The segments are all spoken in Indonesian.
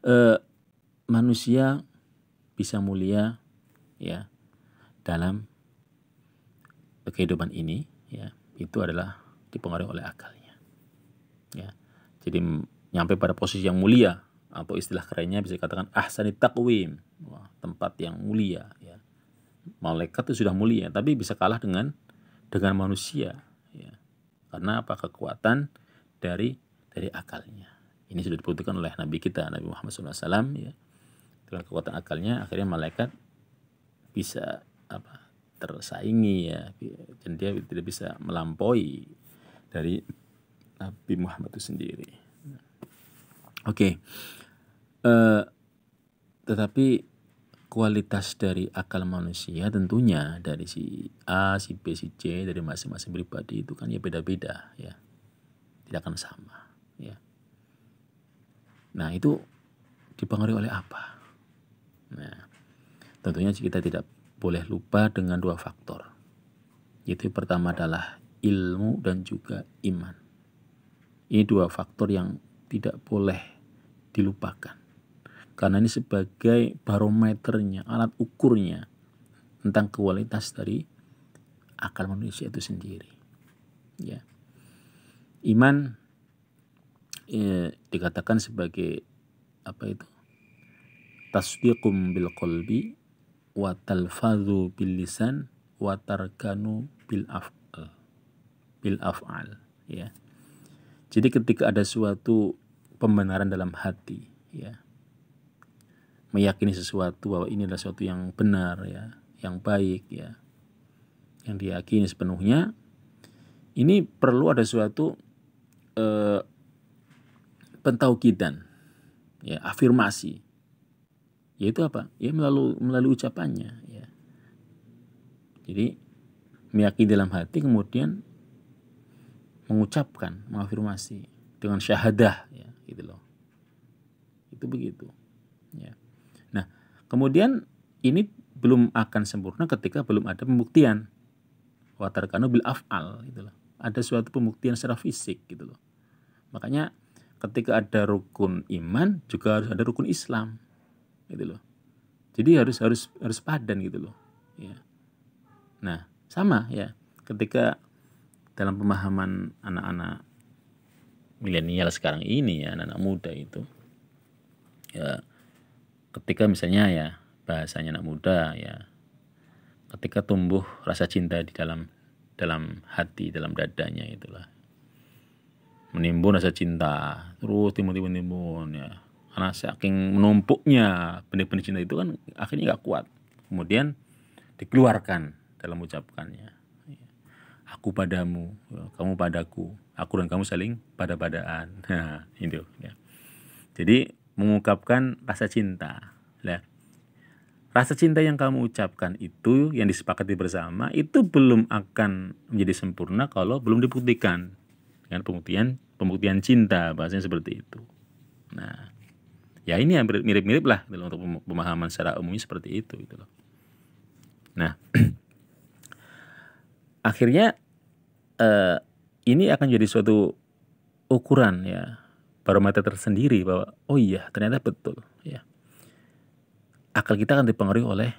eh, manusia bisa mulia ya dalam kehidupan ini ya, itu adalah dipengaruhi oleh akalnya ya. Jadi nyampe pada posisi yang mulia, atau istilah kerennya bisa dikatakan ahsanit taqwim, tempat yang mulia ya. Malaikat itu sudah mulia, tapi bisa kalah dengan manusia ya. Karena apa? Kekuatan dari akalnya. Ini sudah dibuktikan oleh Nabi kita, Nabi Muhammad SAW ya. Dengan kekuatan akalnya akhirnya malaikat bisa tersaingi ya, dan dia tidak bisa melampaui dari Nabi Muhammad itu sendiri. Oke. Tetapi kualitas dari akal manusia tentunya dari si A, si B, si C, dari masing-masing pribadi itu kan ya beda-beda ya, tidak akan sama ya. Nah itu dipengaruhi oleh apa? Nah tentunya kita tidak boleh lupa dengan dua faktor, yaitu pertama adalah ilmu dan juga iman. Ini dua faktor yang tidak boleh dilupakan, karena ini sebagai barometernya, alat ukurnya tentang kualitas dari akal manusia itu sendiri ya. Iman dikatakan sebagai apa itu? Tasdiqum bil qalbi wa talfadhu bil lisan wa tarkanu bil af'al ya. Jadi ketika ada suatu pembenaran dalam hati ya, meyakini sesuatu bahwa ini adalah sesuatu yang benar ya, yang baik ya, yang diyakini sepenuhnya, ini perlu ada suatu pentaukidan ya, afirmasi, yaitu apa? Ya melalui ucapannya ya. Jadi meyakini dalam hati, kemudian mengucapkan, mengafirmasi dengan syahadah ya, gitu loh. Itu begitu ya. Nah kemudian ini belum akan sempurna ketika belum ada pembuktian watarkanu bil af'al gitu loh. Ada suatu pembuktian secara fisik gitu loh. Makanya ketika ada rukun iman juga harus ada rukun Islam gitu loh. Jadi harus padan gitu loh ya. Nah sama ya, ketika dalam pemahaman anak-anak milenial sekarang ini ya, anak-anak muda itu ya, ketika misalnya ya bahasanya anak muda ya, ketika tumbuh rasa cinta di dalam hati, dalam dadanya itulah, menimbun rasa cinta, terus timbun ya, karena saking menumpuknya benih-benih cinta itu kan akhirnya nggak kuat, kemudian dikeluarkan dalam ucapannya. Aku padamu, kamu padaku, aku dan kamu saling pada-padaan. Nah, itu ya. Jadi mengungkapkan rasa cinta. Nah, rasa cinta yang kamu ucapkan itu, yang disepakati bersama, itu belum akan menjadi sempurna kalau belum dibuktikan dengan pembuktian cinta, bahasanya seperti itu. Nah, ya ini yang mirip-mirip lah untuk pemahaman secara umumnya seperti itu gitu loh. Nah, akhirnya ini akan jadi suatu ukuran ya, barometer tersendiri bahwa oh iya ternyata betul ya, akal kita akan dipengaruhi oleh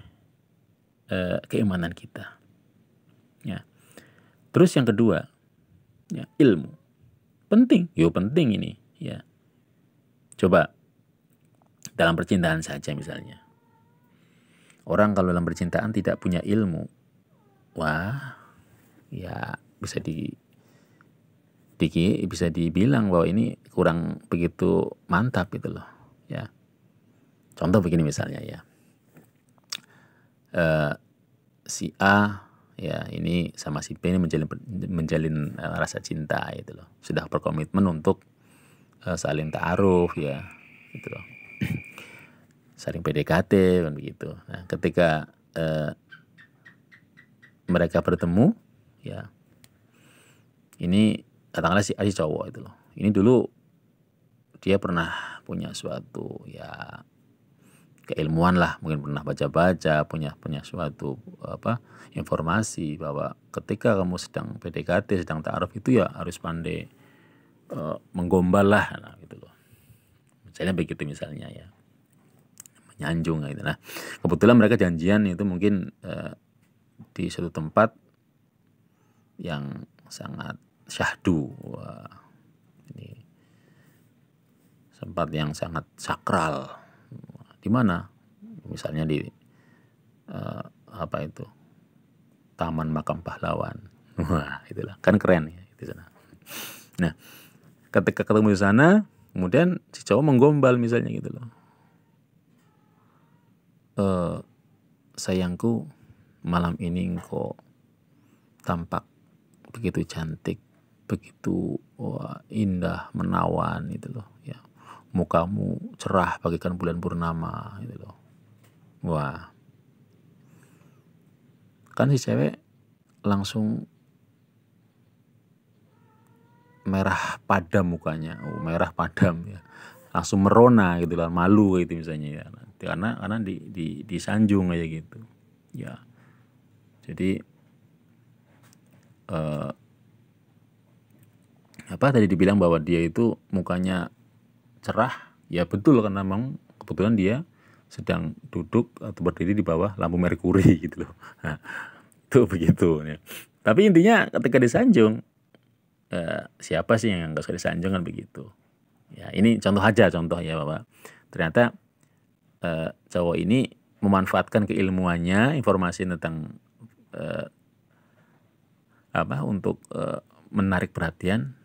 keimanan kita ya. Terus yang kedua ya, ilmu penting ini ya. Coba dalam percintaan saja misalnya, orang kalau dalam percintaan tidak punya ilmu, wah ya bisa dibilang bahwa ini kurang begitu mantap gitu loh ya. Contoh begini misalnya ya, si A ya ini sama si B ini menjalin rasa cinta gitu loh, sudah berkomitmen untuk saling ta'aruf ya gitu loh, saling PDKT kan begitu. Nah ketika mereka bertemu ya, ini katakanlah si A, si cowok itu loh, ini dulu dia pernah punya suatu ya keilmuan lah, mungkin pernah baca-baca, punya suatu informasi bahwa ketika kamu sedang PDKT, sedang ta'aruf itu ya harus pandai menggombal lah, nah, gitu loh. Misalnya begitu misalnya ya. nyanjung gitu. Nah, kebetulan mereka janjian itu mungkin di suatu tempat yang sangat syahdu. Wah, ini tempat yang sangat sakral. Di mana? Misalnya di Taman Makam Pahlawan. Wah, itulah kan keren ya di sana. Nah, ketika ketemu di sana, kemudian si cowok menggombal misalnya gitu loh. Sayangku, malam ini engkau tampak begitu cantik, begitu indah, menawan gitu loh ya. Mukamu cerah bagaikan bulan purnama gitu loh. Wah. Kan si cewek langsung merah padam mukanya. Merah padam ya. Langsung merona gitu lah, malu gitu misalnya ya. Karena disanjung aja gitu. Ya. Jadi tadi dibilang bahwa dia itu mukanya cerah, ya betul karena memang kebetulan dia sedang duduk atau berdiri di bawah lampu merkuri gitu loh. Nah, itu begitu ya. Tapi intinya ketika disanjung, siapa sih yang nggak suka disanjung kan begitu. Ya ini contoh ya bahwa ternyata cowok ini memanfaatkan keilmuannya, informasi tentang untuk menarik perhatian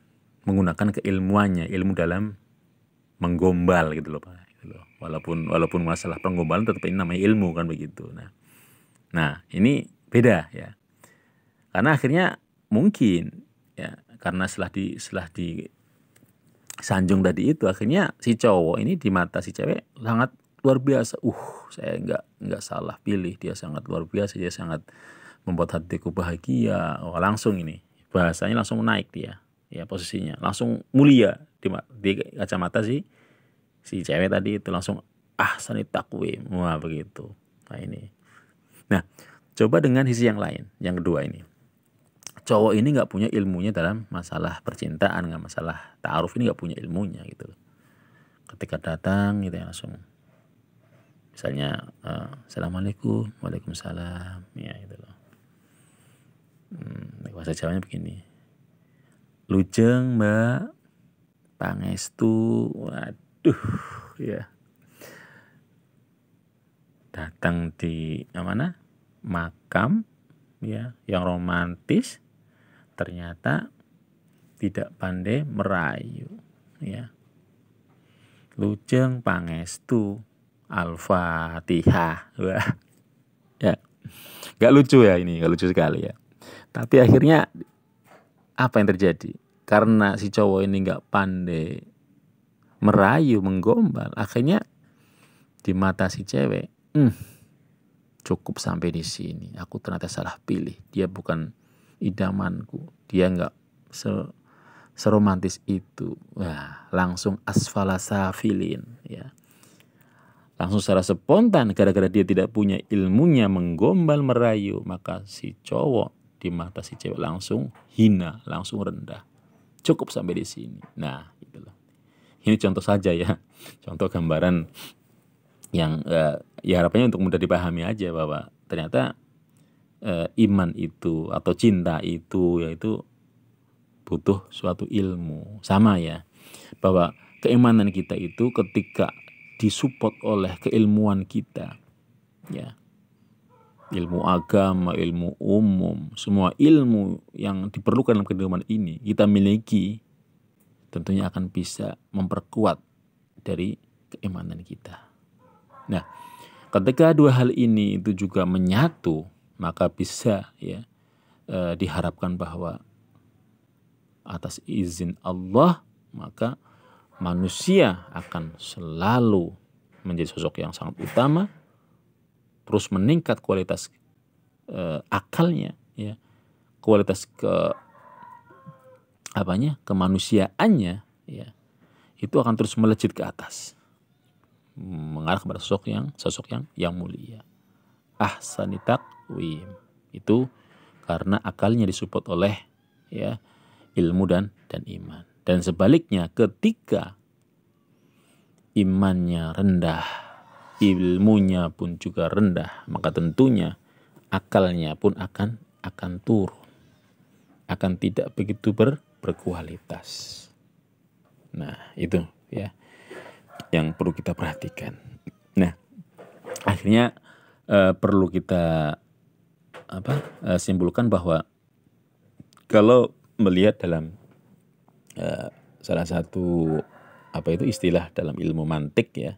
menggunakan keilmuannya, ilmu dalam menggombal gitu loh Pak. Gitu loh. Walaupun masalah penggombalan tetap ini namanya ilmu kan begitu. Nah ini beda ya. Karena akhirnya mungkin ya karena setelah disanjung tadi itu akhirnya si cowok ini di mata si cewek sangat luar biasa. Saya nggak salah pilih, dia sangat luar biasa, dia sangat membuat hatiku bahagia. Langsung ini bahasanya langsung naik dia. Ya posisinya langsung mulia di kacamata si cewek tadi itu langsung ahsani taqwim. Wah begitu. Nah ini. Nah coba dengan sisi yang lain, yang kedua ini. Cowok ini nggak punya ilmunya dalam masalah percintaan, nggak masalah ta'aruf, ini nggak punya ilmunya gitu. Ketika datang gitu ya langsung, misalnya assalamualaikum, waalaikumsalam, ya gitu loh. Bahasa Jawanya begini. Lujeng mbak, pangestu, waduh ya. Datang di mana? Makam ya, yang romantis, ternyata tidak pandai merayu ya. Lujeng pangestu, Al-Fatihah. Wah. Ya. Gak lucu ya ini, gak lucu sekali ya. Tapi akhirnya apa yang terjadi? Karena si cowok ini gak pandai merayu, menggombal, akhirnya di mata si cewek, cukup sampai di sini. Aku ternyata salah pilih. Dia bukan idamanku. Dia nggak seromantis itu. Wah, langsung asfala safilin ya. Langsung secara spontan gara-gara dia tidak punya ilmunya menggombal merayu, maka si cowok di mata si cewek langsung hina, langsung rendah. Cukup sampai di sini. Nah, itulah. Ini contoh saja ya. Contoh gambaran yang ya harapannya untuk mudah dipahami aja bahwa ternyata iman itu atau cinta itu yaitu butuh suatu ilmu. Sama ya, bahwa keimanan kita itu ketika disupport oleh keilmuan kita ya, ilmu agama, ilmu umum, semua ilmu yang diperlukan dalam kehidupan ini kita miliki, tentunya akan bisa memperkuat dari keimanan kita. Nah, ketika dua hal ini itu juga menyatu, maka bisa ya diharapkan bahwa atas izin Allah maka manusia akan selalu menjadi sosok yang sangat utama, terus meningkat kualitas akalnya, ya, kualitas kemanusiaannya, ya, itu akan terus melejit ke atas, mengarah kepada sosok yang mulia. Ahsani taqwim itu karena akalnya disupport oleh ya ilmu dan iman. Dan sebaliknya ketika imannya rendah, ilmunya pun juga rendah, maka tentunya akalnya pun akan turun, akan tidak begitu berkualitas. Nah, itu ya yang perlu kita perhatikan. Nah, akhirnya perlu kita simpulkan bahwa kalau melihat dalam salah satu istilah dalam ilmu mantik ya,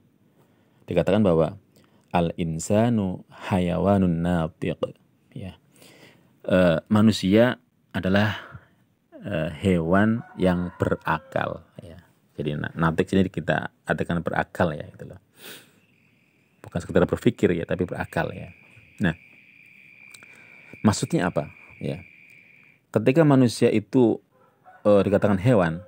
dikatakan bahwa al-insanu hayawanun natiq ya. Manusia adalah hewan yang berakal ya. Jadi natik sini kita artikan berakal ya, gitu loh. Bukan sekedar berpikir ya, tapi berakal ya. Nah, maksudnya apa ya? Ketika manusia itu dikatakan hewan,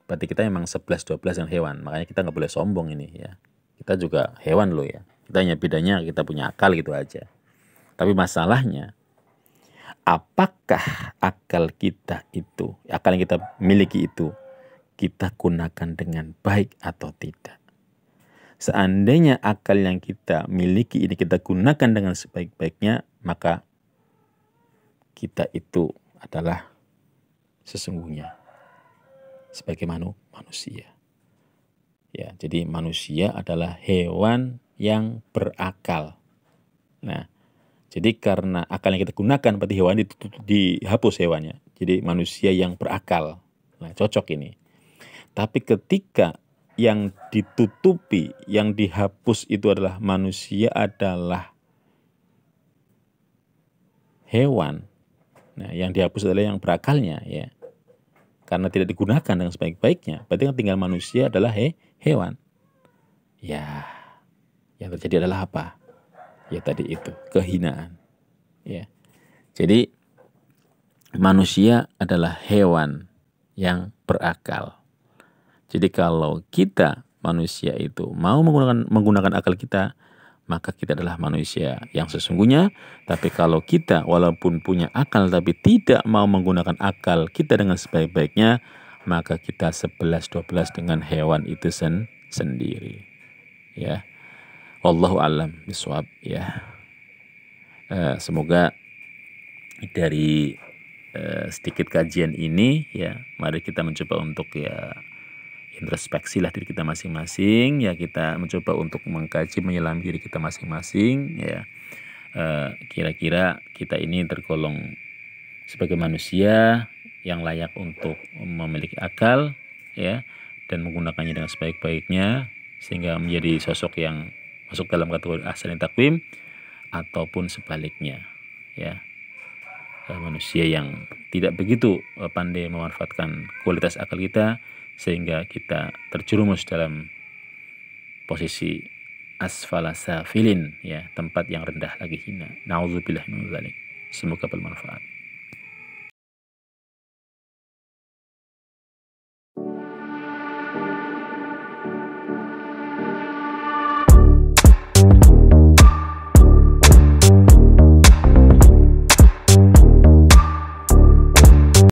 berarti kita memang 11-12 yang hewan. Makanya kita nggak boleh sombong ini ya. Kita juga hewan loh ya. Kita hanya bedanya kita punya akal gitu aja. Tapi masalahnya, apakah akal kita itu, akal yang kita miliki itu, kita gunakan dengan baik atau tidak? Seandainya akal yang kita miliki ini kita gunakan dengan sebaik-baiknya, maka kita itu adalah sesungguhnya sebagai manusia. Ya, jadi manusia adalah hewan yang berakal. Nah, jadi karena akal yang kita gunakan, berarti hewan itu dihapus hewannya. Jadi manusia yang berakal. Nah, cocok ini. Tapi ketika yang ditutupi, yang dihapus itu adalah manusia adalah hewan. Nah, yang dihapus adalah yang berakalnya ya. Karena tidak digunakan dengan sebaik-baiknya, berarti yang tinggal manusia adalah hewan. Ya, yang terjadi adalah apa? Ya tadi itu, kehinaan. Ya. Jadi manusia adalah hewan yang berakal. Jadi kalau kita manusia itu mau menggunakan akal kita, maka kita adalah manusia yang sesungguhnya. Tapi kalau kita walaupun punya akal tapi tidak mau menggunakan akal kita dengan sebaik-baiknya, maka kita 11-12 dengan hewan itu sendiri. Ya. Wallahu a'lam bishawab ya. Semoga dari sedikit kajian ini ya, mari kita mencoba untuk ya introspeksi lah diri kita masing-masing ya, kita mencoba untuk mengkaji menyelami diri kita masing-masing ya. Kira-kira kita ini tergolong sebagai manusia yang layak untuk memiliki akal ya, dan menggunakannya dengan sebaik-baiknya sehingga menjadi sosok yang masuk dalam kategori ahsanit taqwim, ataupun sebaliknya ya, manusia yang tidak begitu pandai memanfaatkan kualitas akal kita sehingga kita terjerumus dalam posisi asfala safilin ya, tempat yang rendah lagi hina. Nauzubillah min dzalik. Semoga bermanfaat.